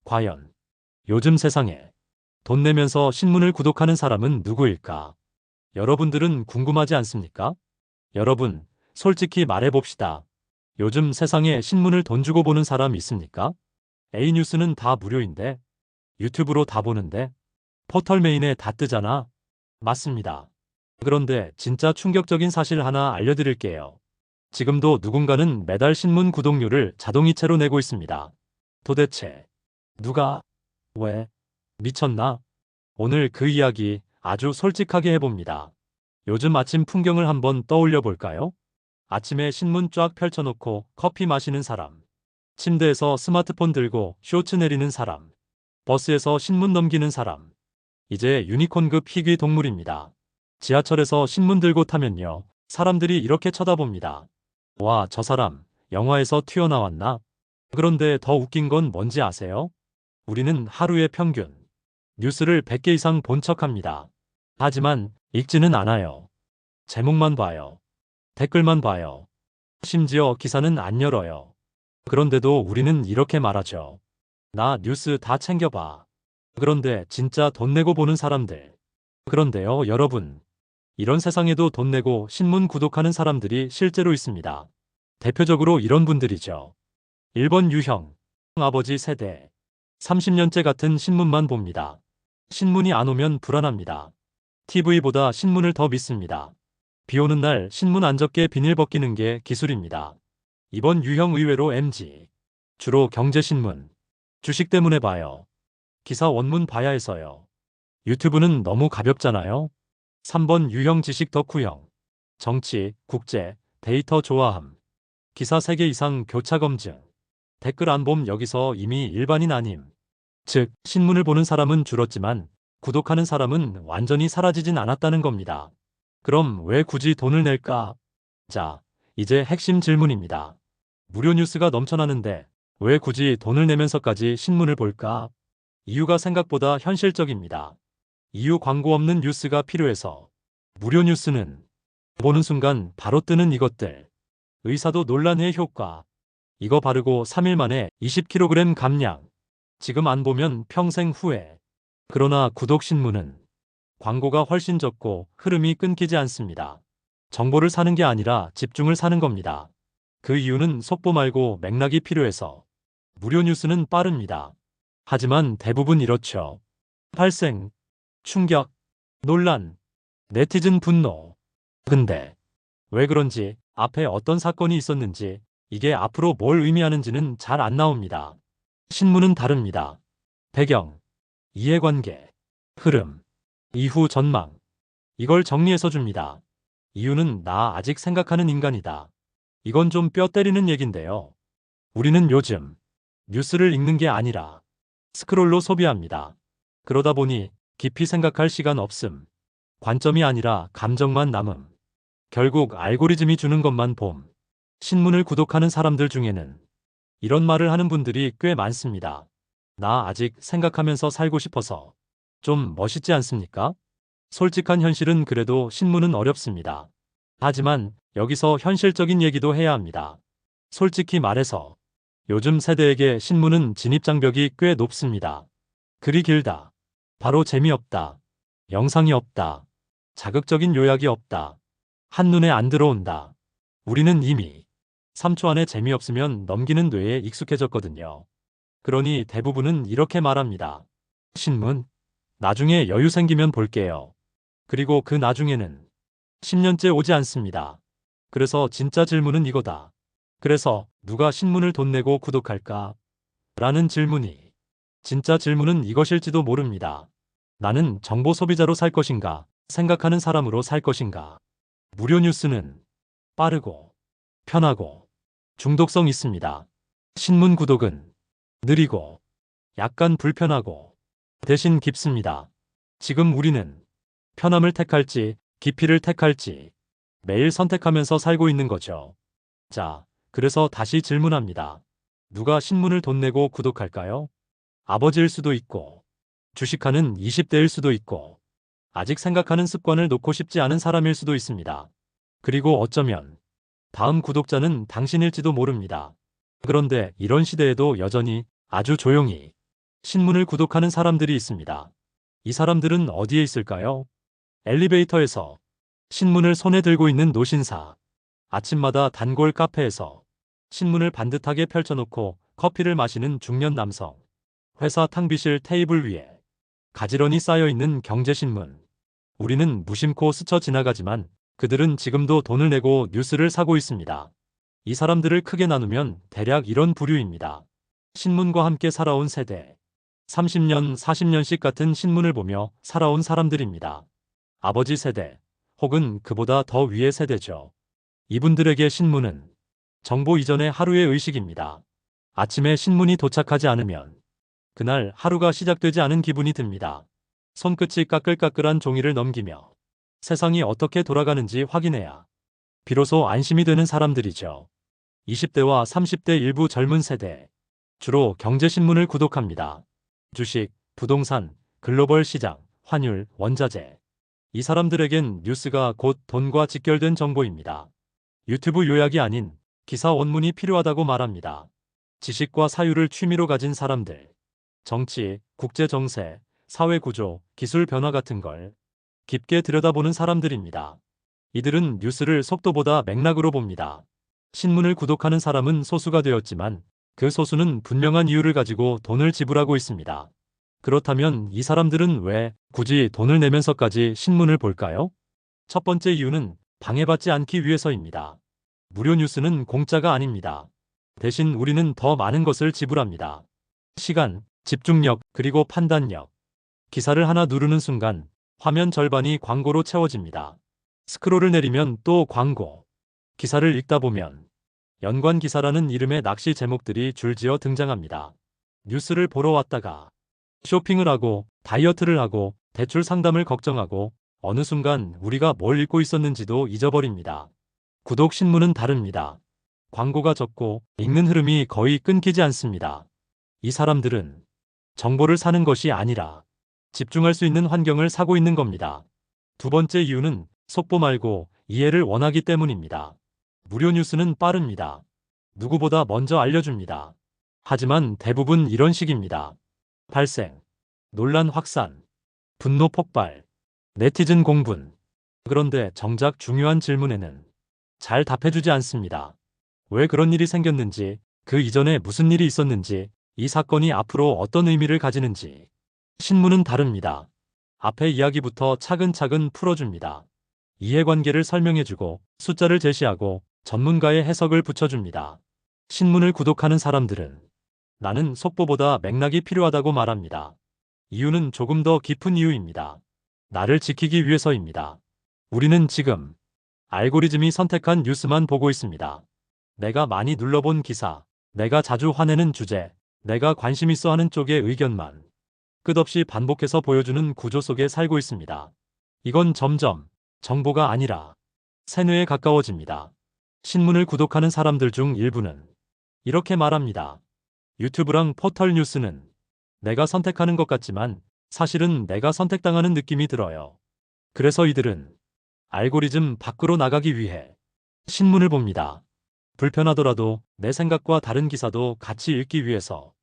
과연 요즘 세상에 돈 내면서 신문을 구독하는 사람은 누구일까? 여러분들은 궁금하지 않습니까? 여러분, 솔직히 말해봅시다. 요즘 세상에 신문을 돈 주고 보는 사람 있습니까? A뉴스는 다 무료인데, 유튜브로 다 보는데, 포털 메인에 다 뜨잖아. 맞습니다. 그런데 진짜 충격적인 사실 하나 알려드릴게요. 지금도 누군가는 매달 신문 구독료를 자동이체로 내고 있습니다. 도대체 누가, 왜, 미쳤나? 오늘 그 이야기 아주 솔직하게 해봅니다. 요즘 아침 풍경을 한번 떠올려 볼까요? 아침에 신문 쫙 펼쳐놓고 커피 마시는 사람, 침대에서 스마트폰 들고 쇼츠 내리는 사람, 버스에서 신문 넘기는 사람. 이제 유니콘급 희귀 동물입니다. 지하철에서 신문 들고 타면요, 사람들이 이렇게 쳐다봅니다. 와, 저 사람 영화에서 튀어나왔나? 그런데 더 웃긴 건 뭔지 아세요? 우리는 하루에 평균 뉴스를 100개 이상 본 척합니다. 하지만 읽지는 않아요. 제목만 봐요. 댓글만 봐요. 심지어 기사는 안 열어요. 그런데도 우리는 이렇게 말하죠. 나 뉴스 다 챙겨봐. 그런데 진짜 돈 내고 보는 사람들. 그런데요, 여러분. 이런 세상에도 돈 내고 신문 구독하는 사람들이 실제로 있습니다. 대표적으로 이런 분들이죠. 1번 유형, 아버지 세대. 30년째 같은 신문만 봅니다. 신문이 안 오면 불안합니다. TV보다 신문을 더 믿습니다. 비 오는 날 신문 안 적게 비닐 벗기는 게 기술입니다. 이번 유형 의외로 MG. 주로 경제신문. 주식 때문에 봐요. 기사 원문 봐야 해서요. 유튜브는 너무 가볍잖아요. 3번 유형 지식 덕후형. 정치, 국제, 데이터 좋아함. 기사 3개 이상 교차 검증. 댓글 안 봄 여기서 이미 일반인 아님. 즉, 신문을 보는 사람은 줄었지만 구독하는 사람은 완전히 사라지진 않았다는 겁니다. 그럼 왜 굳이 돈을 낼까? 자, 이제 핵심 질문입니다. 무료 뉴스가 넘쳐나는데 왜 굳이 돈을 내면서까지 신문을 볼까? 이유가 생각보다 현실적입니다. 이유 광고 없는 뉴스가 필요해서. 무료 뉴스는 보는 순간 바로 뜨는 이것들. 의사도 논란의 효과. 이거 바르고 3일 만에 20kg 감량. 지금 안 보면 평생 후회. 그러나 구독신문은 광고가 훨씬 적고 흐름이 끊기지 않습니다. 정보를 사는 게 아니라 집중을 사는 겁니다. 그 이유는 속보 말고 맥락이 필요해서. 무료 뉴스는 빠릅니다. 하지만 대부분 이렇죠. 발생, 충격, 논란, 네티즌 분노. 근데 왜 그런지, 앞에 어떤 사건이 있었는지, 이게 앞으로 뭘 의미하는지는 잘 안 나옵니다. 신문은 다릅니다. 배경, 이해관계, 흐름, 이후 전망. 이걸 정리해서 줍니다. 이유는 나 아직 생각하는 인간이다. 이건 좀 뼈 때리는 얘긴데요. 우리는 요즘 뉴스를 읽는 게 아니라 스크롤로 소비합니다. 그러다 보니 깊이 생각할 시간 없음. 관점이 아니라 감정만 남음. 결국 알고리즘이 주는 것만 봄. 신문을 구독하는 사람들 중에는 이런 말을 하는 분들이 꽤 많습니다. 나 아직 생각하면서 살고 싶어서. 좀 멋있지 않습니까? 솔직한 현실은 그래도 신문은 어렵습니다. 하지만 여기서 현실적인 얘기도 해야 합니다. 솔직히 말해서 요즘 세대에게 신문은 진입장벽이 꽤 높습니다. 글이 길다. 바로 재미없다. 영상이 없다. 자극적인 요약이 없다. 한눈에 안 들어온다. 우리는 이미 3초 안에 재미없으면 넘기는 뇌에 익숙해졌거든요. 그러니 대부분은 이렇게 말합니다. 신문? 나중에 여유 생기면 볼게요. 그리고 그 나중에는 10년째 오지 않습니다. 그래서 진짜 질문은 이거다. 그래서 누가 신문을 돈 내고 구독할까? 라는 질문이. 진짜 질문은 이것일지도 모릅니다. 나는 정보 소비자로 살 것인가? 생각하는 사람으로 살 것인가? 무료 뉴스는 빠르고 편하고 중독성 있습니다. 신문 구독은 느리고 약간 불편하고 대신 깊습니다. 지금 우리는 편함을 택할지 깊이를 택할지 매일 선택하면서 살고 있는 거죠. 자, 그래서 다시 질문합니다. 누가 신문을 돈 내고 구독할까요? 아버지일 수도 있고, 주식하는 20대일 수도 있고, 아직 생각하는 습관을 놓고 싶지 않은 사람일 수도 있습니다. 그리고 어쩌면 다음 구독자는 당신일지도 모릅니다. 그런데 이런 시대에도 여전히 아주 조용히 신문을 구독하는 사람들이 있습니다. 이 사람들은 어디에 있을까요? 엘리베이터에서, 신문을 손에 들고 있는 노신사, 아침마다 단골 카페에서 신문을 반듯하게 펼쳐놓고 커피를 마시는 중년 남성, 회사 탕비실 테이블 위에 가지런히 쌓여있는 경제신문. 우리는 무심코 스쳐 지나가지만 그들은 지금도 돈을 내고 뉴스를 사고 있습니다. 이 사람들을 크게 나누면 대략 이런 부류입니다. 신문과 함께 살아온 세대. 30년, 40년씩 같은 신문을 보며 살아온 사람들입니다. 아버지 세대, 혹은 그보다 더 위의 세대죠. 이분들에게 신문은 정보 이전의 하루의 의식입니다. 아침에 신문이 도착하지 않으면 그날 하루가 시작되지 않은 기분이 듭니다. 손끝이 까끌까끌한 종이를 넘기며 세상이 어떻게 돌아가는지 확인해야 비로소 안심이 되는 사람들이죠. 20대와 30대 일부 젊은 세대, 주로 경제신문을 구독합니다. 주식, 부동산, 글로벌 시장, 환율, 원자재. 이 사람들에겐 뉴스가 곧 돈과 직결된 정보입니다. 유튜브 요약이 아닌 기사 원문이 필요하다고 말합니다. 지식과 사유를 취미로 가진 사람들. 정치, 국제 정세, 사회 구조, 기술 변화 같은 걸 깊게 들여다보는 사람들입니다. 이들은 뉴스를 속도보다 맥락으로 봅니다. 신문을 구독하는 사람은 소수가 되었지만 그 소수는 분명한 이유를 가지고 돈을 지불하고 있습니다. 그렇다면 이 사람들은 왜 굳이 돈을 내면서까지 신문을 볼까요? 첫 번째 이유는 방해받지 않기 위해서입니다. 무료 뉴스는 공짜가 아닙니다. 대신 우리는 더 많은 것을 지불합니다. 시간, 집중력, 그리고 판단력. 기사를 하나 누르는 순간 화면 절반이 광고로 채워집니다. 스크롤을 내리면 또 광고. 기사를 읽다 보면 연관 기사라는 이름의 낚시 제목들이 줄지어 등장합니다. 뉴스를 보러 왔다가 쇼핑을 하고 다이어트를 하고 대출 상담을 걱정하고 어느 순간 우리가 뭘 읽고 있었는지도 잊어버립니다. 구독 신문은 다릅니다. 광고가 적고 읽는 흐름이 거의 끊기지 않습니다. 이 사람들은 정보를 사는 것이 아니라 집중할 수 있는 환경을 사고 있는 겁니다. 두 번째 이유는 속보 말고 이해를 원하기 때문입니다. 무료 뉴스는 빠릅니다. 누구보다 먼저 알려줍니다. 하지만 대부분 이런 식입니다. 발생, 논란 확산, 분노 폭발, 네티즌 공분. 그런데 정작 중요한 질문에는 잘 답해주지 않습니다. 왜 그런 일이 생겼는지, 그 이전에 무슨 일이 있었는지, 이 사건이 앞으로 어떤 의미를 가지는지. 신문은 다릅니다. 앞에 이야기부터 차근차근 풀어줍니다. 이해관계를 설명해주고 숫자를 제시하고 전문가의 해석을 붙여줍니다. 신문을 구독하는 사람들은 나는 속보보다 맥락이 필요하다고 말합니다. 이유는 조금 더 깊은 이유입니다. 나를 지키기 위해서입니다. 우리는 지금 알고리즘이 선택한 뉴스만 보고 있습니다. 내가 많이 눌러본 기사, 내가 자주 화내는 주제, 내가 관심 있어 하는 쪽의 의견만 끝없이 반복해서 보여주는 구조 속에 살고 있습니다. 이건 점점 정보가 아니라 세뇌에 가까워집니다. 신문을 구독하는 사람들 중 일부는 이렇게 말합니다. 유튜브랑 포털 뉴스는 내가 선택하는 것 같지만 사실은 내가 선택당하는 느낌이 들어요. 그래서 이들은 알고리즘 밖으로 나가기 위해 신문을 봅니다. 불편하더라도 내 생각과 다른 기사도 같이 읽기 위해서,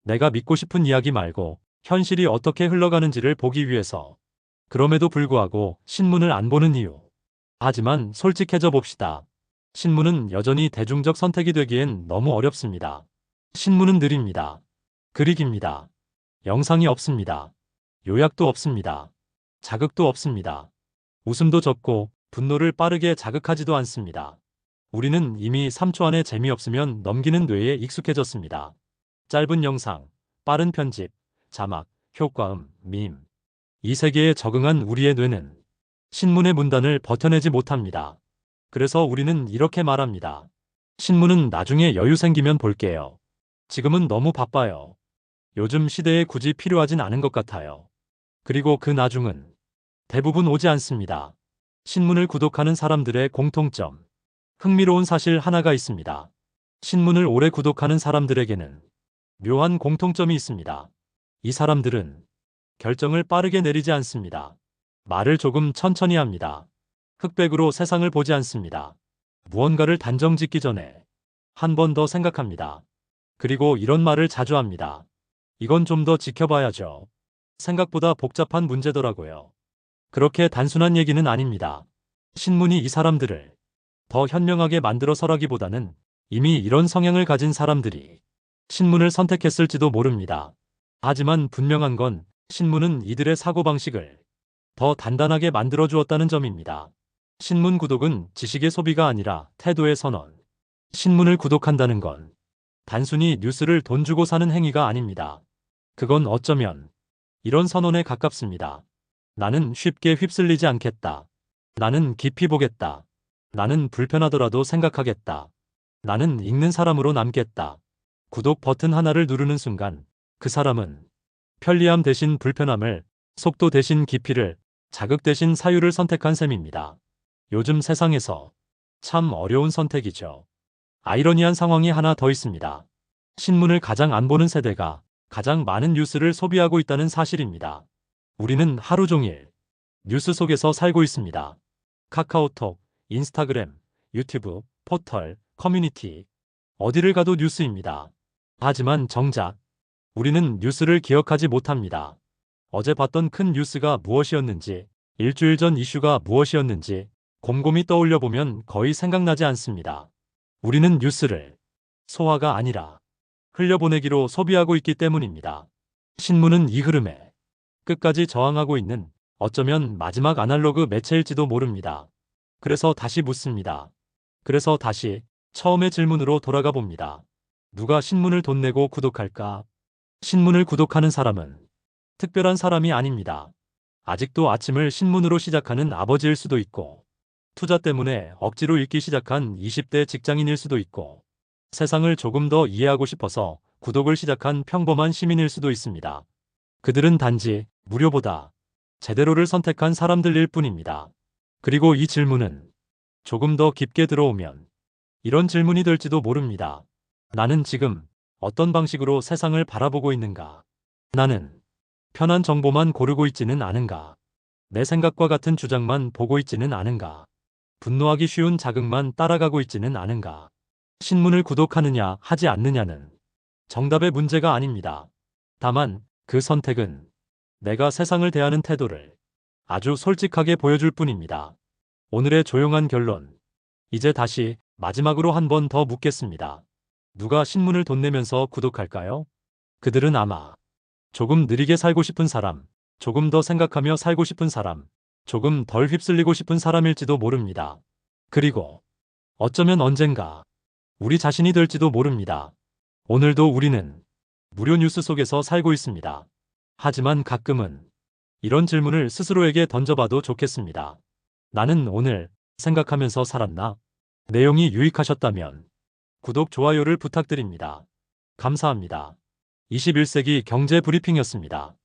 내가 믿고 싶은 이야기 말고 현실이 어떻게 흘러가는지를 보기 위해서. 그럼에도 불구하고 신문을 안 보는 이유. 하지만 솔직해져 봅시다. 신문은 여전히 대중적 선택이 되기엔 너무 어렵습니다. 신문은 느립니다. 글이 깁니다. 영상이 없습니다. 요약도 없습니다. 자극도 없습니다. 웃음도 적고 분노를 빠르게 자극하지도 않습니다. 우리는 이미 3초 안에 재미없으면 넘기는 뇌에 익숙해졌습니다. 짧은 영상, 빠른 편집, 자막, 효과음, 밈. 이 세계에 적응한 우리의 뇌는 신문의 문단을 버텨내지 못합니다. 그래서 우리는 이렇게 말합니다. 신문은 나중에 여유 생기면 볼게요. 지금은 너무 바빠요. 요즘 시대에 굳이 필요하진 않은 것 같아요. 그리고 그 나중은 대부분 오지 않습니다. 신문을 구독하는 사람들의 공통점. 흥미로운 사실 하나가 있습니다. 신문을 오래 구독하는 사람들에게는 묘한 공통점이 있습니다. 이 사람들은 결정을 빠르게 내리지 않습니다. 말을 조금 천천히 합니다. 흑백으로 세상을 보지 않습니다. 무언가를 단정 짓기 전에 한 번 더 생각합니다. 그리고 이런 말을 자주 합니다. 이건 좀 더 지켜봐야죠. 생각보다 복잡한 문제더라고요. 그렇게 단순한 얘기는 아닙니다. 신문이 이 사람들을 더 현명하게 만들어서라기보다는 이미 이런 성향을 가진 사람들이 신문을 선택했을지도 모릅니다. 하지만 분명한 건 신문은 이들의 사고방식을 더 단단하게 만들어 주었다는 점입니다. 신문 구독은 지식의 소비가 아니라 태도의 선언. 신문을 구독한다는 건 단순히 뉴스를 돈 주고 사는 행위가 아닙니다. 그건 어쩌면 이런 선언에 가깝습니다. 나는 쉽게 휩쓸리지 않겠다. 나는 깊이 보겠다. 나는 불편하더라도 생각하겠다. 나는 읽는 사람으로 남겠다. 구독 버튼 하나를 누르는 순간 그 사람은 편리함 대신 불편함을, 속도 대신 깊이를, 자극 대신 사유를 선택한 셈입니다. 요즘 세상에서 참 어려운 선택이죠. 아이러니한 상황이 하나 더 있습니다. 신문을 가장 안 보는 세대가 가장 많은 뉴스를 소비하고 있다는 사실입니다. 우리는 하루 종일 뉴스 속에서 살고 있습니다. 카카오톡, 인스타그램, 유튜브, 포털, 커뮤니티, 어디를 가도 뉴스입니다. 하지만 정작 우리는 뉴스를 기억하지 못합니다. 어제 봤던 큰 뉴스가 무엇이었는지, 일주일 전 이슈가 무엇이었는지 곰곰이 떠올려 보면 거의 생각나지 않습니다. 우리는 뉴스를 소화가 아니라 흘려보내기로 소비하고 있기 때문입니다. 신문은 이 흐름에 끝까지 저항하고 있는 어쩌면 마지막 아날로그 매체일지도 모릅니다. 그래서 다시 묻습니다. 그래서 다시 처음의 질문으로 돌아가 봅니다. 누가 신문을 돈 내고 구독할까? 신문을 구독하는 사람은 특별한 사람이 아닙니다. 아직도 아침을 신문으로 시작하는 아버지일 수도 있고, 투자 때문에 억지로 읽기 시작한 20대 직장인일 수도 있고, 세상을 조금 더 이해하고 싶어서 구독을 시작한 평범한 시민일 수도 있습니다. 그들은 단지 무료보다 제대로를 선택한 사람들일 뿐입니다. 그리고 이 질문은 조금 더 깊게 들어오면 이런 질문이 될지도 모릅니다. 나는 지금 어떤 방식으로 세상을 바라보고 있는가? 나는 편한 정보만 고르고 있지는 않은가? 내 생각과 같은 주장만 보고 있지는 않은가? 분노하기 쉬운 자극만 따라가고 있지는 않은가? 신문을 구독하느냐 하지 않느냐는 정답의 문제가 아닙니다. 다만 그 선택은 내가 세상을 대하는 태도를 아주 솔직하게 보여줄 뿐입니다. 오늘의 조용한 결론. 이제 다시 마지막으로 한 번 더 묻겠습니다. 누가 신문을 돈 내면서 구독할까요? 그들은 아마 조금 느리게 살고 싶은 사람, 조금 더 생각하며 살고 싶은 사람, 조금 덜 휩쓸리고 싶은 사람일지도 모릅니다. 그리고 어쩌면 언젠가 우리 자신이 될지도 모릅니다. 오늘도 우리는 무료 뉴스 속에서 살고 있습니다. 하지만 가끔은 이런 질문을 스스로에게 던져봐도 좋겠습니다. 나는 오늘 생각하면서 살았나? 내용이 유익하셨다면 구독, 좋아요를 부탁드립니다. 감사합니다. 21세기 경제 브리핑이었습니다.